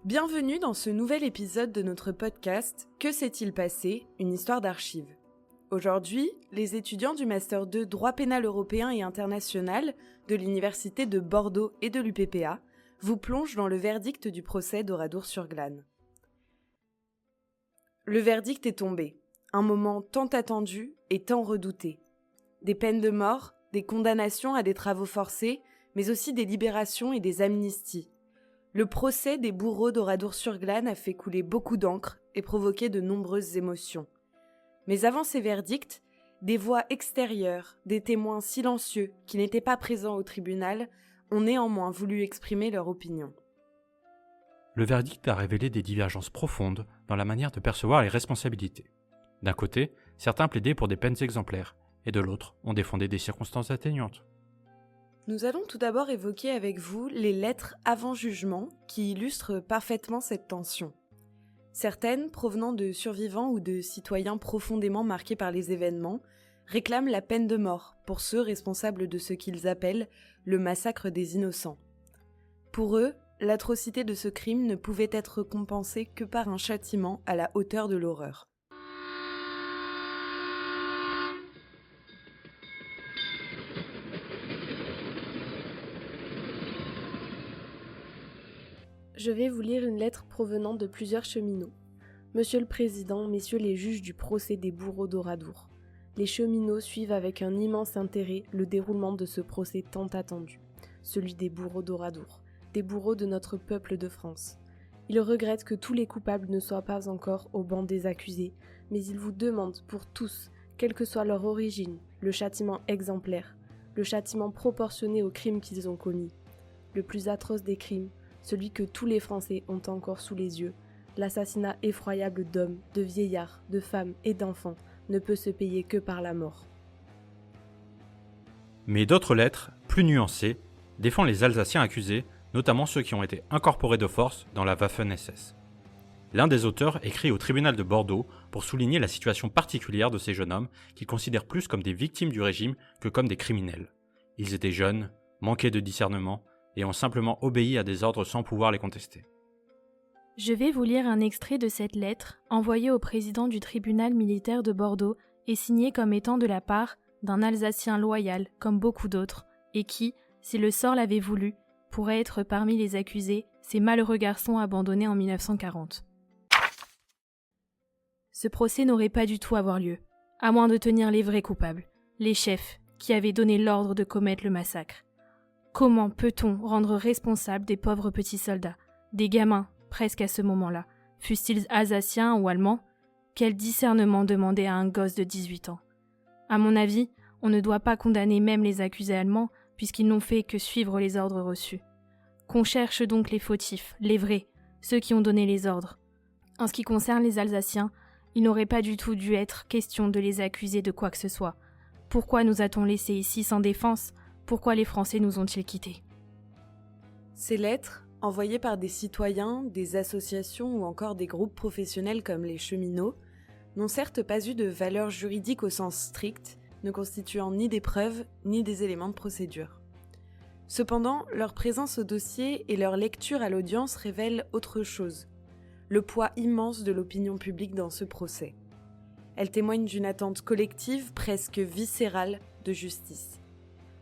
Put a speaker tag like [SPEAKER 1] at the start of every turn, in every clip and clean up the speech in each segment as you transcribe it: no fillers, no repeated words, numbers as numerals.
[SPEAKER 1] Bienvenue dans ce nouvel épisode de notre podcast « Que s'est-il passé ? Une histoire d'archives ». Aujourd'hui, les étudiants du Master 2 Droit pénal européen et international de l'Université de Bordeaux et de l'UPPA vous plongent dans le verdict du procès d'Oradour-sur-Glane. Le verdict est tombé, un moment tant attendu et tant redouté. Des peines de mort, des condamnations à des travaux forcés, mais aussi des libérations et des amnisties. Le procès des bourreaux d'Oradour-sur-Glane a fait couler beaucoup d'encre et provoqué de nombreuses émotions. Mais avant ces verdicts, des voix extérieures, des témoins silencieux qui n'étaient pas présents au tribunal ont néanmoins voulu exprimer leur opinion.
[SPEAKER 2] Le verdict a révélé des divergences profondes dans la manière de percevoir les responsabilités. D'un côté, certains plaidaient pour des peines exemplaires, et de l'autre, on défendait des circonstances atténuantes.
[SPEAKER 1] Nous allons tout d'abord évoquer avec vous les lettres avant jugement qui illustrent parfaitement cette tension. Certaines, provenant de survivants ou de citoyens profondément marqués par les événements, réclament la peine de mort pour ceux responsables de ce qu'ils appellent le massacre des innocents. Pour eux, l'atrocité de ce crime ne pouvait être compensée que par un châtiment à la hauteur de l'horreur.
[SPEAKER 3] Je vais vous lire une lettre provenant de plusieurs cheminots. Monsieur le Président, messieurs les juges du procès des bourreaux d'Oradour. Les cheminots suivent avec un immense intérêt le déroulement de ce procès tant attendu, celui des bourreaux d'Oradour, des bourreaux de notre peuple de France. Ils regrettent que tous les coupables ne soient pas encore au banc des accusés, mais ils vous demandent pour tous, quelle que soit leur origine, le châtiment exemplaire, le châtiment proportionné aux crimes qu'ils ont commis. Le plus atroce des crimes, celui que tous les Français ont encore sous les yeux, l'assassinat effroyable d'hommes, de vieillards, de femmes et d'enfants ne peut se payer que par la mort.
[SPEAKER 2] Mais d'autres lettres, plus nuancées, défendent les Alsaciens accusés, notamment ceux qui ont été incorporés de force dans la Waffen-SS. L'un des auteurs écrit au tribunal de Bordeaux pour souligner la situation particulière de ces jeunes hommes qu'ils considèrent plus comme des victimes du régime que comme des criminels. Ils étaient jeunes, manquaient de discernement et ont simplement obéi à des ordres sans pouvoir les contester.
[SPEAKER 4] Je vais vous lire un extrait de cette lettre envoyée au président du tribunal militaire de Bordeaux et signée comme étant de la part d'un Alsacien loyal comme beaucoup d'autres et qui, si le sort l'avait voulu, pourrait être parmi les accusés, ces malheureux garçons abandonnés en 1940. Ce procès n'aurait pas du tout à avoir lieu, à moins de tenir les vrais coupables, les chefs qui avaient donné l'ordre de commettre le massacre. Comment peut-on rendre responsable des pauvres petits soldats, des gamins, presque à ce moment-là, fussent-ils alsaciens ou allemands? Quel discernement demander à un gosse de 18 ans? À mon avis, on ne doit pas condamner même les accusés allemands, puisqu'ils n'ont fait que suivre les ordres reçus. Qu'on cherche donc les fautifs, les vrais, ceux qui ont donné les ordres. En ce qui concerne les Alsaciens, il n'aurait pas du tout dû être question de les accuser de quoi que ce soit. Pourquoi nous a-t-on laissés ici sans défense? Pourquoi les Français nous ont-ils quittés?
[SPEAKER 1] Ces lettres, envoyées par des citoyens, des associations ou encore des groupes professionnels comme les cheminots, n'ont certes pas eu de valeur juridique au sens strict, ne constituant ni des preuves ni des éléments de procédure. Cependant, leur présence au dossier et leur lecture à l'audience révèlent autre chose, le poids immense de l'opinion publique dans ce procès. Elles témoignent d'une attente collective presque viscérale de justice.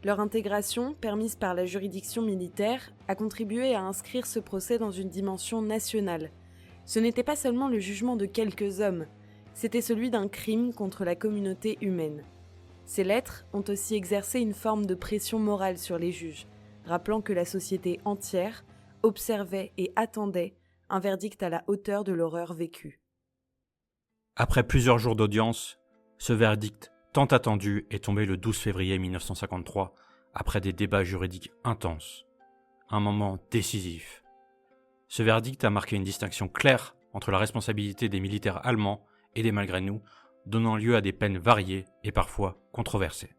[SPEAKER 1] Leur intégration, permise par la juridiction militaire, a contribué à inscrire ce procès dans une dimension nationale. Ce n'était pas seulement le jugement de quelques hommes, c'était celui d'un crime contre la communauté humaine. Ces lettres ont aussi exercé une forme de pression morale sur les juges, rappelant que la société entière observait et attendait un verdict à la hauteur de l'horreur vécue.
[SPEAKER 2] Après plusieurs jours d'audience, ce verdict tant attendu est tombé le 12 février 1953, après des débats juridiques intenses. Un moment décisif. Ce verdict a marqué une distinction claire entre la responsabilité des militaires allemands et des malgré nous, donnant lieu à des peines variées et parfois controversées.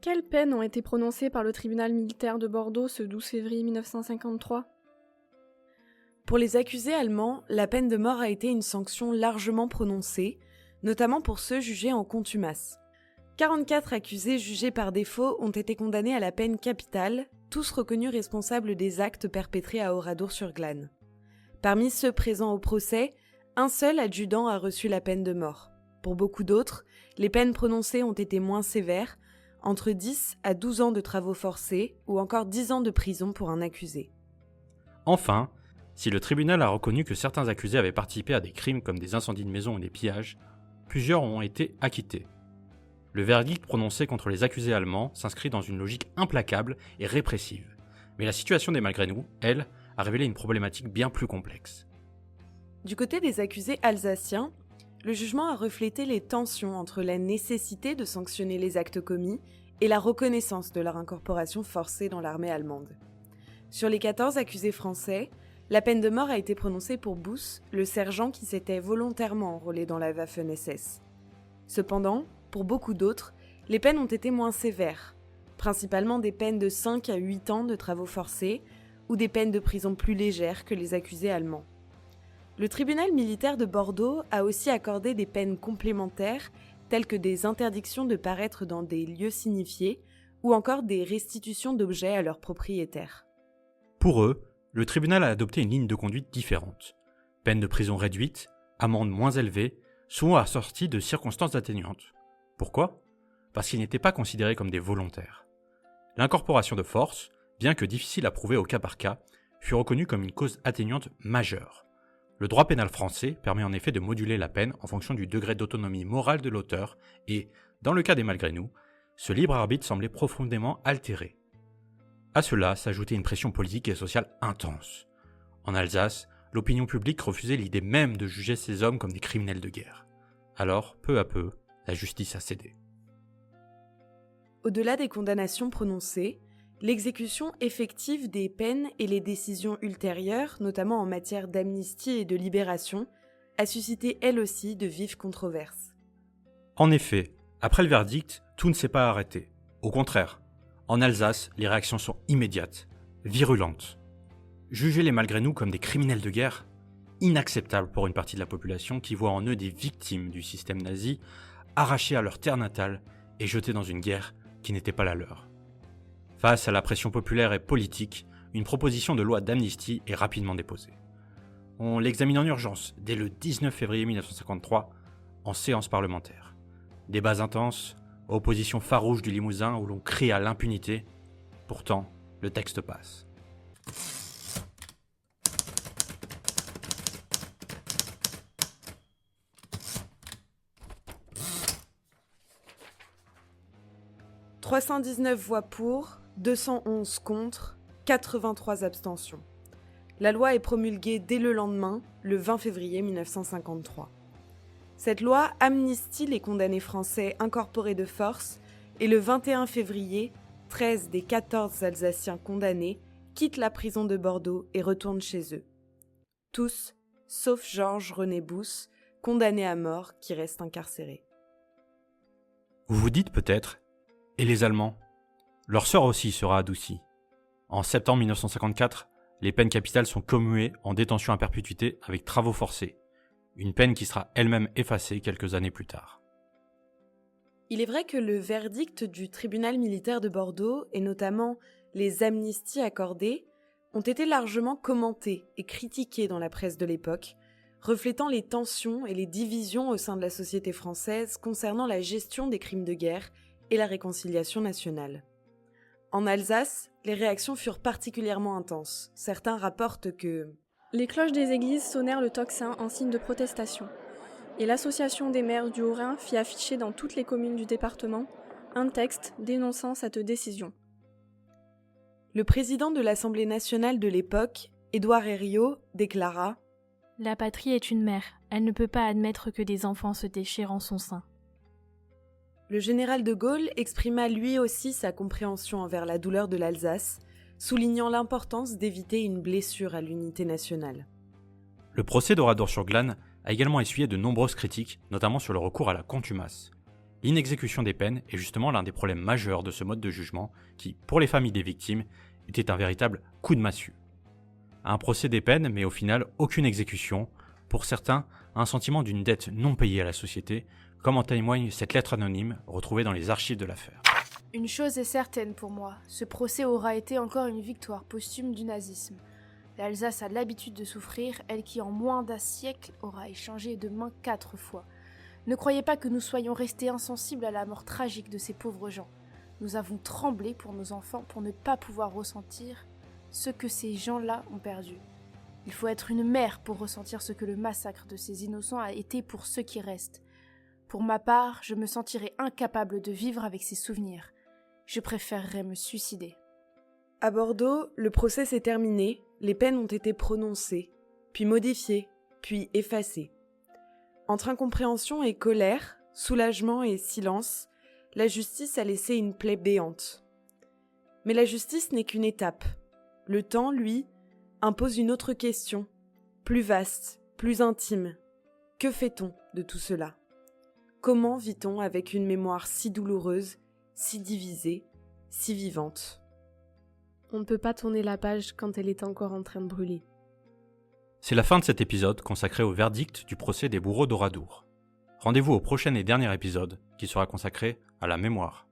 [SPEAKER 3] Quelles peines ont été prononcées par le tribunal militaire de Bordeaux ce 12 février 1953 ?
[SPEAKER 1] Pour les accusés allemands, la peine de mort a été une sanction largement prononcée, notamment pour ceux jugés en contumace. 44 accusés jugés par défaut ont été condamnés à la peine capitale tous reconnus responsables des actes perpétrés à Oradour-sur-Glane. Parmi ceux présents au procès, un seul adjudant a reçu la peine de mort. Pour beaucoup d'autres, les peines prononcées ont été moins sévères, entre 10 à 12 ans de travaux forcés ou encore 10 ans de prison pour un accusé.
[SPEAKER 2] Enfin, si le tribunal a reconnu que certains accusés avaient participé à des crimes comme des incendies de maisons ou des pillages, plusieurs ont été acquittés. Le verdict prononcé contre les accusés allemands s'inscrit dans une logique implacable et répressive. Mais la situation des Malgré-nous, elle, a révélé une problématique bien plus complexe.
[SPEAKER 1] Du côté des accusés alsaciens, le jugement a reflété les tensions entre la nécessité de sanctionner les actes commis et la reconnaissance de leur incorporation forcée dans l'armée allemande. Sur les 14 accusés français, la peine de mort a été prononcée pour Buss, le sergent qui s'était volontairement enrôlé dans la Waffen-SS. Cependant, pour beaucoup d'autres, les peines ont été moins sévères, principalement des peines de 5 à 8 ans de travaux forcés ou des peines de prison plus légères que les accusés allemands. Le tribunal militaire de Bordeaux a aussi accordé des peines complémentaires telles que des interdictions de paraître dans des lieux signifiés ou encore des restitutions d'objets à leurs propriétaires.
[SPEAKER 2] Pour eux, le tribunal a adopté une ligne de conduite différente. Peine de prison réduite, amende moins élevée, souvent assortie de circonstances atténuantes. Pourquoi ? Parce qu'ils n'étaient pas considérés comme des volontaires. L'incorporation de force, bien que difficile à prouver au cas par cas, fut reconnue comme une cause atténuante majeure. Le droit pénal français permet en effet de moduler la peine en fonction du degré d'autonomie morale de l'auteur et, dans le cas des Malgré-nous, ce libre arbitre semblait profondément altéré. À cela s'ajoutait une pression politique et sociale intense. En Alsace, l'opinion publique refusait l'idée même de juger ces hommes comme des criminels de guerre. Alors, peu à peu, la justice a cédé.
[SPEAKER 1] Au-delà des condamnations prononcées, l'exécution effective des peines et les décisions ultérieures, notamment en matière d'amnistie et de libération, a suscité elle aussi de vives controverses.
[SPEAKER 2] En effet, après le verdict, tout ne s'est pas arrêté. Au contraire, en Alsace, les réactions sont immédiates, virulentes. Juger les Malgré-nous comme des criminels de guerre ? Inacceptable pour une partie de la population qui voit en eux des victimes du système nazi, arrachées à leur terre natale et jetées dans une guerre qui n'était pas la leur. Face à la pression populaire et politique, une proposition de loi d'amnistie est rapidement déposée. On l'examine en urgence dès le 19 février 1953 en séance parlementaire. Débats intenses, opposition farouche du Limousin où l'on crie à l'impunité. Pourtant, le texte passe. «
[SPEAKER 1] 319 voix pour, 211 contre, 83 abstentions. La loi est promulguée dès le lendemain, le 20 février 1953. Cette loi amnistie les condamnés français incorporés de force et le 21 février, 13 des 14 Alsaciens condamnés quittent la prison de Bordeaux et retournent chez eux. Tous, sauf Georges-René Buss, condamné à mort qui reste incarcéré.
[SPEAKER 2] Vous vous dites peut-être, et les Allemands ? Leur sort aussi sera adouci. En septembre 1954, les peines capitales sont commuées en détention à perpétuité avec travaux forcés, une peine qui sera elle-même effacée quelques années plus tard.
[SPEAKER 1] Il est vrai que le verdict du tribunal militaire de Bordeaux, et notamment les amnisties accordées, ont été largement commentés et critiqués dans la presse de l'époque, reflétant les tensions et les divisions au sein de la société française concernant la gestion des crimes de guerre et la réconciliation nationale. En Alsace, les réactions furent particulièrement intenses. Certains rapportent que
[SPEAKER 5] les cloches des églises sonnèrent le tocsin en signe de protestation, et l'association des maires du Haut-Rhin fit afficher dans toutes les communes du département un texte dénonçant cette décision.
[SPEAKER 1] Le président de l'Assemblée nationale de l'époque, Édouard Herriot, déclara
[SPEAKER 4] « La patrie est une mère, elle ne peut pas admettre que des enfants se déchirent en son sein. »
[SPEAKER 1] Le général de Gaulle exprima lui aussi sa compréhension envers la douleur de l'Alsace, soulignant l'importance d'éviter une blessure à l'unité nationale.
[SPEAKER 2] Le procès d'Oradour-sur-Glane a également essuyé de nombreuses critiques, notamment sur le recours à la contumace. L'inexécution des peines est justement l'un des problèmes majeurs de ce mode de jugement qui, pour les familles des victimes, était un véritable coup de massue. Un procès des peines, mais au final aucune exécution, pour certains, un sentiment d'une dette non payée à la société, comme en témoigne cette lettre anonyme retrouvée dans les archives de l'affaire.
[SPEAKER 6] Une chose est certaine pour moi, ce procès aura été encore une victoire posthume du nazisme. L'Alsace a l'habitude de souffrir, elle qui en moins d'un siècle aura échangé de main 4 fois. Ne croyez pas que nous soyons restés insensibles à la mort tragique de ces pauvres gens. Nous avons tremblé pour nos enfants pour ne pas pouvoir ressentir ce que ces gens-là ont perdu. Il faut être une mère pour ressentir ce que le massacre de ces innocents a été pour ceux qui restent. Pour ma part, je me sentirais incapable de vivre avec ces souvenirs. Je préférerais me suicider.
[SPEAKER 1] À Bordeaux, le procès s'est terminé, les peines ont été prononcées, puis modifiées, puis effacées. Entre incompréhension et colère, soulagement et silence, la justice a laissé une plaie béante. Mais la justice n'est qu'une étape. Le temps, lui, impose une autre question, plus vaste, plus intime. Que fait-on de tout cela ? Comment vit-on avec une mémoire si douloureuse, si divisée, si vivante ?
[SPEAKER 3] On ne peut pas tourner la page quand elle est encore en train de brûler.
[SPEAKER 2] C'est la fin de cet épisode consacré au verdict du procès des bourreaux d'Oradour. Rendez-vous au prochain et dernier épisode qui sera consacré à la mémoire.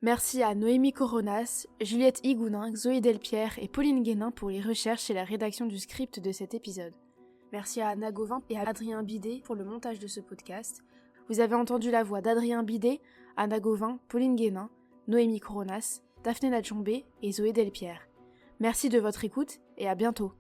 [SPEAKER 6] Merci à Noémie Coronas, Juliette Higounin, Zoé Delpierre et Pauline Guénin pour les recherches et la rédaction du script de cet épisode. Merci à Anna Gauvin et à Adrien Bidet pour le montage de ce podcast. Vous avez entendu la voix d'Adrien Bidet, Anna Gauvin, Pauline Guénin, Noémie Coronas, Daphné Nadjombé et Zoé Delpierre. Merci de votre écoute et à bientôt.